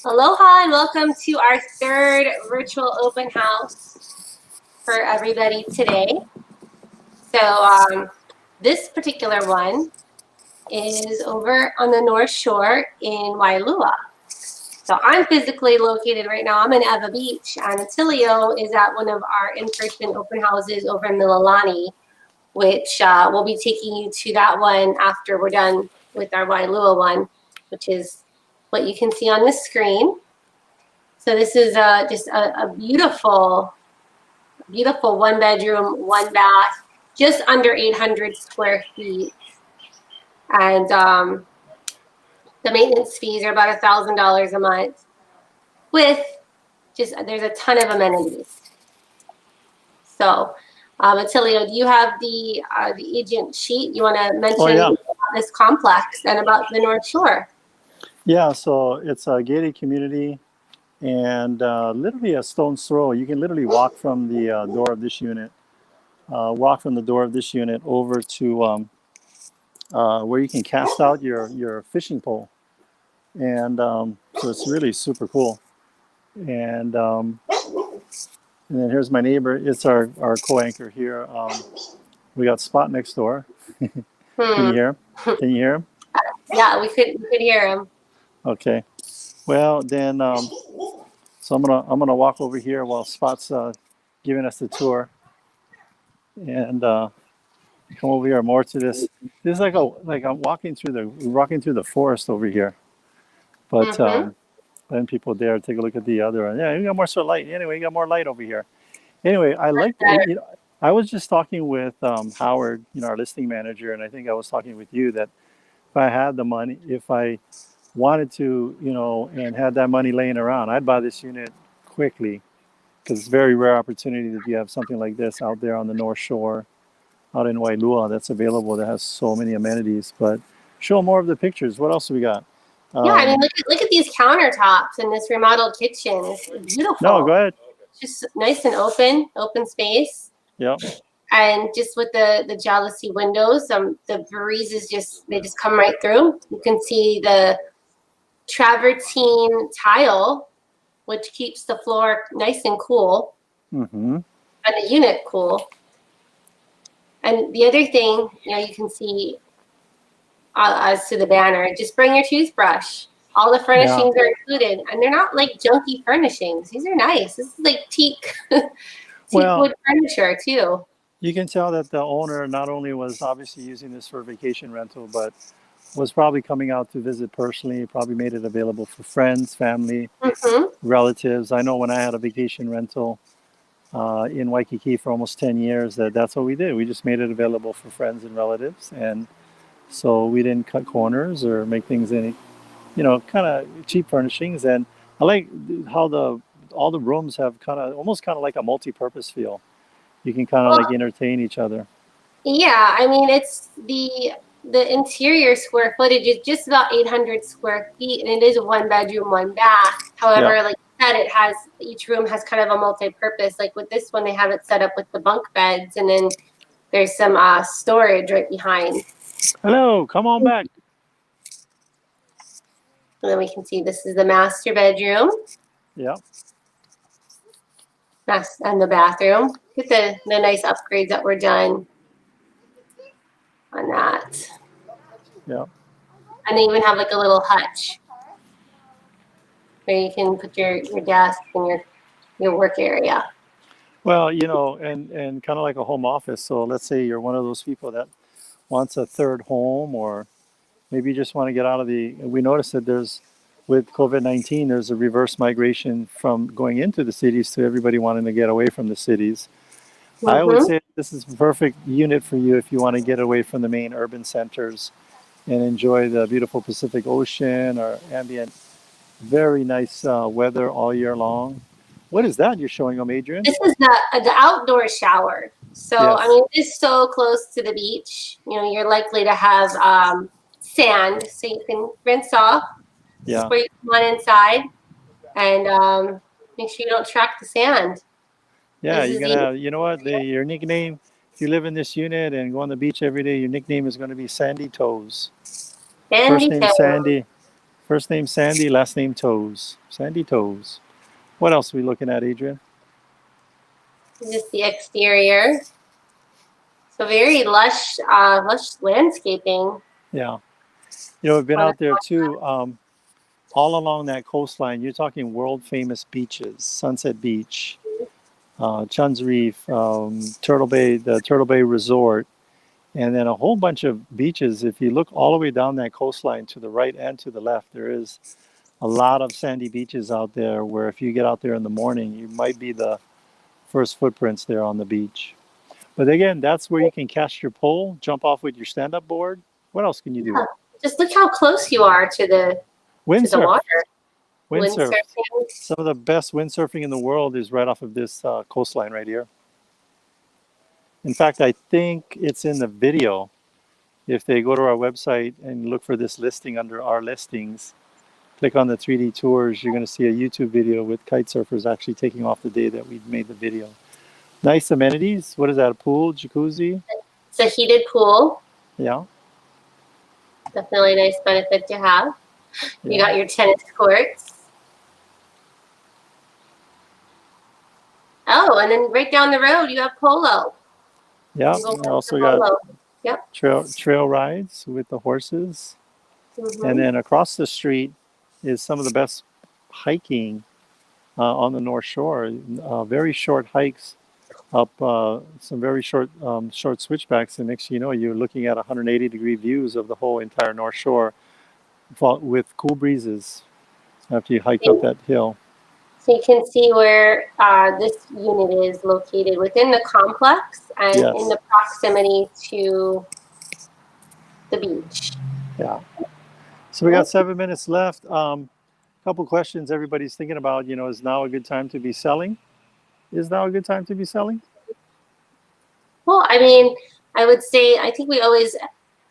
Aloha and welcome to our third virtual open house for everybody today. So this particular one is over on the North Shore in Waialua. So I'm physically located right now. I'm in Eva Beach, and Attilio is at one of our in-person open houses over in Mililani, which we'll be taking you to that one after we're done with our Waialua one, which is what you can see on the screen. So this is just a beautiful, beautiful one bedroom, one bath, just under 800 square feet. And the maintenance fees are about $1,000 a month with there's a ton of amenities. So Attilio, do you have the agent sheet? You want to mention about this complex and about the North Shore? Yeah, so it's a gated community. And literally a stone's throw, you can literally walk from the door of this unit, over to where you can cast out your fishing pole. And so it's really super cool. And then here's my neighbor. It's our co-anchor here. We got Spot next door. Can you hear him? Can you hear him? Yeah, we could hear him. Okay. Well, then... So I'm gonna walk over here while Spot's giving us the tour, and come over here more to this. This is like I'm walking through the forest over here, but then people dare take a look at the other. And yeah, you got more sort of light. Anyway, you got more light over here. Anyway, I like you know, I was just talking with Howard, our listing manager, and I think I was talking with you that if I had the money, if I wanted to, and had that money laying around, I'd buy this unit quickly, because it's a very rare opportunity that you have something like this out there on the North Shore, out in Waialua, that's available, that has so many amenities. But show more of the pictures. What else do we got? Yeah, I mean, look at these countertops and this remodeled kitchen. It's beautiful. No, go ahead. Just nice and open space. Yeah. And just with the jalousie windows, the breezes they just come right through. You can see the travertine tile, which keeps the floor nice and cool, and the unit cool. And the other thing, you can see as to the banner, just bring your toothbrush. All the furnishings are included, and they're not like junky furnishings. These are nice. This is like teak wood furniture too. You can tell that the owner not only was obviously using this for vacation rental, but was probably coming out to visit personally, probably made it available for friends, family, relatives. I know when I had a vacation rental in Waikiki for almost 10 years, that's what we did. We just made it available for friends and relatives. And so we didn't cut corners or make things any, kind of cheap furnishings. And I like how all the rooms have almost like a multi-purpose feel. You can kind of like entertain each other. Yeah, I mean, it's the interior square footage is just about 800 square feet, and it is a one bedroom, one bath. However, like you said, each room has kind of a multi-purpose. Like with this one, they have it set up with the bunk beds, and then there's some storage right behind. Hello, come on back. And then we can see this is the master bedroom. Yeah. And the bathroom. Look at the nice upgrades that were done on that. Yeah. And they even have like a little hutch where you can put your desk and your work area. Well, and kind of like a home office. So let's say you're one of those people that wants a third home, or maybe you just want to get out of we noticed that with COVID-19, there's a reverse migration from going into the cities to everybody wanting to get away from the cities. I would say this is a perfect unit for you if you want to get away from the main urban centers and enjoy the beautiful Pacific Ocean or ambient, very nice weather all year long. What is that you're showing them, Adrian? This is the outdoor shower. So, yes. I mean, it's so close to the beach. You're likely to have sand, so you can rinse off. Yeah. Before you come on inside, and make sure you don't track the sand. Yeah, you're gonna have, you know what? Your nickname, if you live in this unit and go on the beach every day, your nickname is going to be Sandy Toes. First name First name Sandy, last name Toes. Sandy Toes. What else are we looking at, Adrian? Just the exterior. So very lush, lush landscaping. Yeah. You know, we've been out there too. All along that coastline, you're talking world famous beaches, Sunset Beach, Chun's Reef, Turtle Bay, the Turtle Bay Resort, and then a whole bunch of beaches. If you look all the way down that coastline to the right and to the left, there is a lot of sandy beaches out there where if you get out there in the morning, you might be the first footprints there on the beach. But again, that's where you can cast your pole, jump off with your stand-up board. What else can you do? Yeah. Just look how close you are to the Windsurf. water. Windsurf. Windsurfing. Some of the best windsurfing in the world is right off of this coastline right here. In fact, I think it's in the video. If they go to our website and look for this listing under our listings, click on the 3D tours, you're going to see a YouTube video with kite surfers actually taking off the day that we made the video. Nice amenities. What is that? A pool, jacuzzi? It's a heated pool. Yeah. Definitely a nice benefit to have. Yeah. You got your tennis courts. Oh, and then right down the road you have polo. Yeah. You go We also to got polo. Yep. trail rides with the horses. Mhm. And then across the street is some of the best hiking on the North Shore. Very short hikes up some very short switchbacks. And next thing you know, you're looking at 180-degree views of the whole entire North Shore with cool breezes after you hike up that hill. So you can see where this unit is located within the complex and Yes. in the proximity to the beach. Yeah. So we got 7 minutes left. Couple questions everybody's thinking about, you know, is now a good time to be selling? Is now a good time to be selling? Well, I mean, I would say I think we always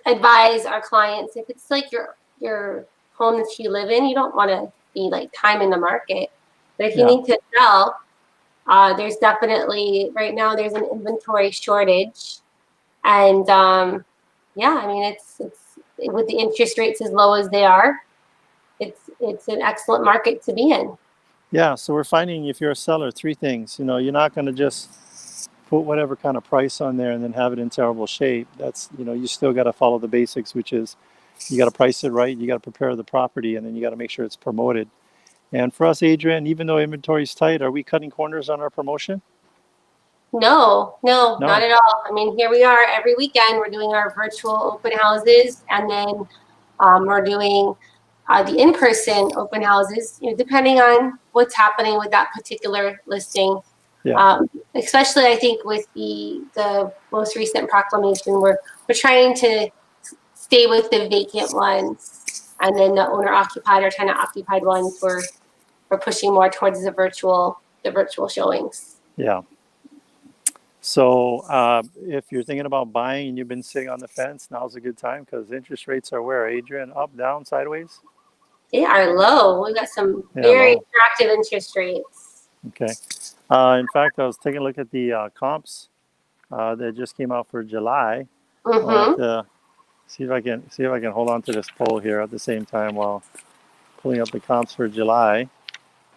advise our clients if it's like your home that you live in, you don't want to be like timing the market. But if you need to sell, there's definitely right now there's an inventory shortage, and yeah, I mean it's with the interest rates as low as they are, it's an excellent market to be in. Yeah, so we're finding if you're a seller, three things. You know, you're not going to just put whatever kind of price on there and then have it in terrible shape. That's, you know, you still got to follow the basics, which is you got to price it right, you got to prepare the property, and then you got to make sure it's promoted. And for us, Adrian, even though inventory is tight, are we cutting corners on our promotion? No, not at all. I mean, here we are every weekend. We're doing our virtual open houses, and then we're doing the in-person open houses, you know, depending on what's happening with that particular listing. Yeah. Especially, I think with the most recent proclamation, we're trying to stay with the vacant ones, and then the owner-occupied or tenant-occupied ones. We're pushing more towards the virtual showings. Yeah. So if you're thinking about buying and you've been sitting on the fence, now's a good time because interest rates are where, Adrian? Up, down, sideways? They are low. We've got some very attractive interest rates. Okay. In fact, I was taking a look at the comps that just came out for July. Mm-hmm. I'll have to see if I can hold on to this poll here at the same time while pulling up the comps for July.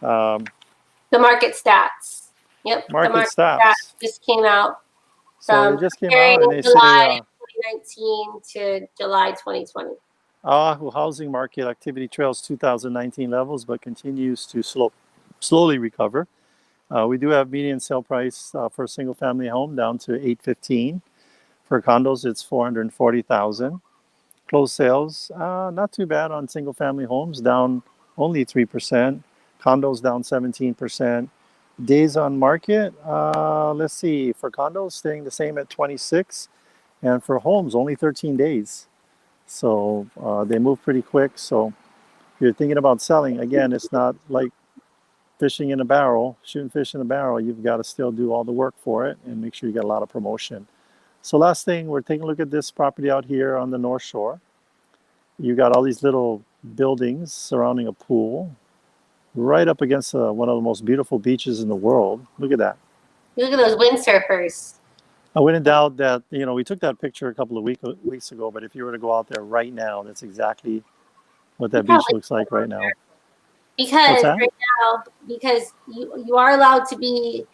The market stats. Yep. Market stats just came out. So they just came out and they July say 2019 to July 2020. Oahu housing market activity trails 2019 levels, but continues to slowly recover. We do have median sale price for a single family home down to $815. For condos, it's $440,000. Closed sales, not too bad on single family homes, down only 3%. Condos down 17%. Days on market, let's see, for condos staying the same at 26, and for homes only 13 days. So they move pretty quick. So if you're thinking about selling, again, it's not like fishing in a barrel, shooting fish in a barrel. You've got to still do all the work for it and make sure you get a lot of promotion. So last thing, we're taking a look at this property out here on the North Shore. You got all these little buildings surrounding a pool right up against one of the most beautiful beaches in the world. Look at that. Look at those windsurfers. I wouldn't doubt that, you know, we took that picture a couple of weeks ago, but if you were to go out there right now, that's exactly what You that beach probably looks like right now. What's because that? right now, because you are allowed to be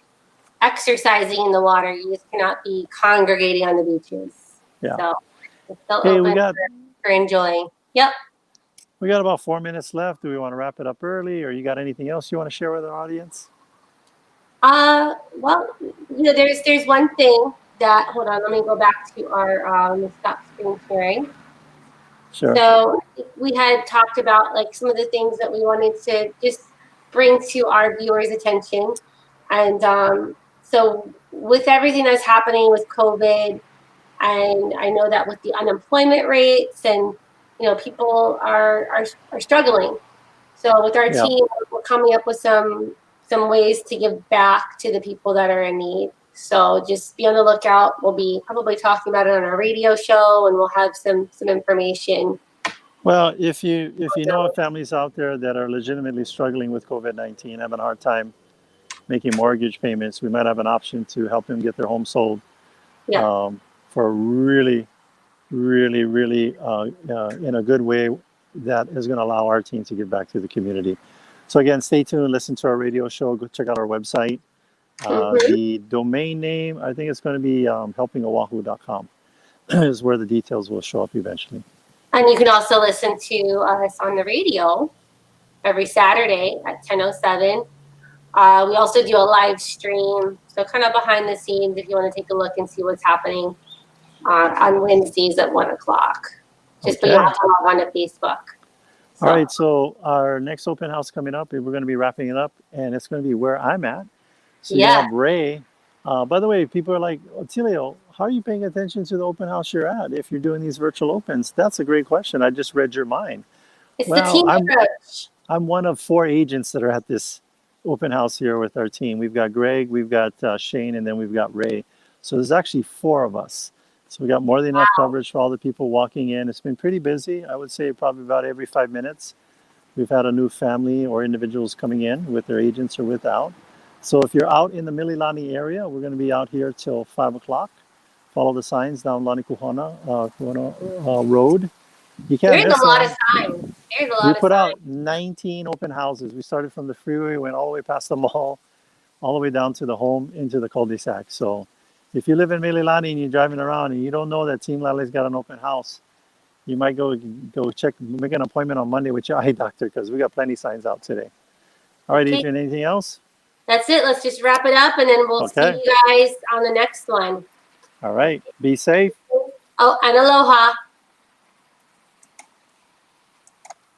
exercising in the water. You just cannot be congregating on the beaches. Yeah. So it's still Hey, open for enjoying. Yep. we got about 4 minutes left. Do we want to wrap it up early, or you got anything else you want to share with our audience? Well, there's one thing that hold on, let me go back to our stop screen sharing. Sure. So we had talked about like some of the things that we wanted to just bring to our viewers' attention, and so with everything that's happening with COVID, and I know that with the unemployment rates, and people are struggling. So with our Yeah. team, we're coming up with some ways to give back to the people that are in need. So just be on the lookout. We'll be probably talking about it on our radio show, and we'll have some information. Well, if you know of families out there that are legitimately struggling with COVID-19, having a hard time making mortgage payments, we might have an option to help them get their home sold Yeah. for really, really, really in a good way that is going to allow our team to give back to the community. So again, stay tuned, listen to our radio show, go check out our website. The domain name, I think it's going to be helpingoahu.com is where the details will show up eventually. And you can also listen to us on the radio every Saturday at 10:07. We also do a live stream, so kind of behind the scenes if you want to take a look and see what's happening on Wednesdays at 1:00. But you have to log on to Facebook. So. All right, so our next open house coming up, we're going to be wrapping it up, and it's going to be where I'm at. So you have Ray. By the way, people are like, Otilio, how are you paying attention to the open house you're at if you're doing these virtual opens? That's a great question. I just read your mind. It's the team approach. I'm one of 4 agents that are at this open house here with our team. We've got Greg, we've got Shane, and then we've got Ray. So there's actually 4 of us. So we got more than enough coverage for all the people walking in. It's been pretty busy. I would say probably about every 5 minutes. We've had a new family or individuals coming in with their agents or without. So if you're out in the Mililani area, we're going to be out here till 5 o'clock. Follow the signs down Lani Kuhana Road. You can't miss a lot of signs. There's a lot we of put signs. out 19 open houses. We started from the freeway, went all the way past the mall, all the way down to the home into the cul-de-sac. So if you live in Mililani and you're driving around and you don't know that Team Lally's got an open house, you might go check, make an appointment on Monday with your eye doctor because we got plenty of signs out today. All right, Adrian, anything else? That's it. Let's just wrap it up, and then we'll see you guys on the next one. All right. Be safe. Oh, and aloha.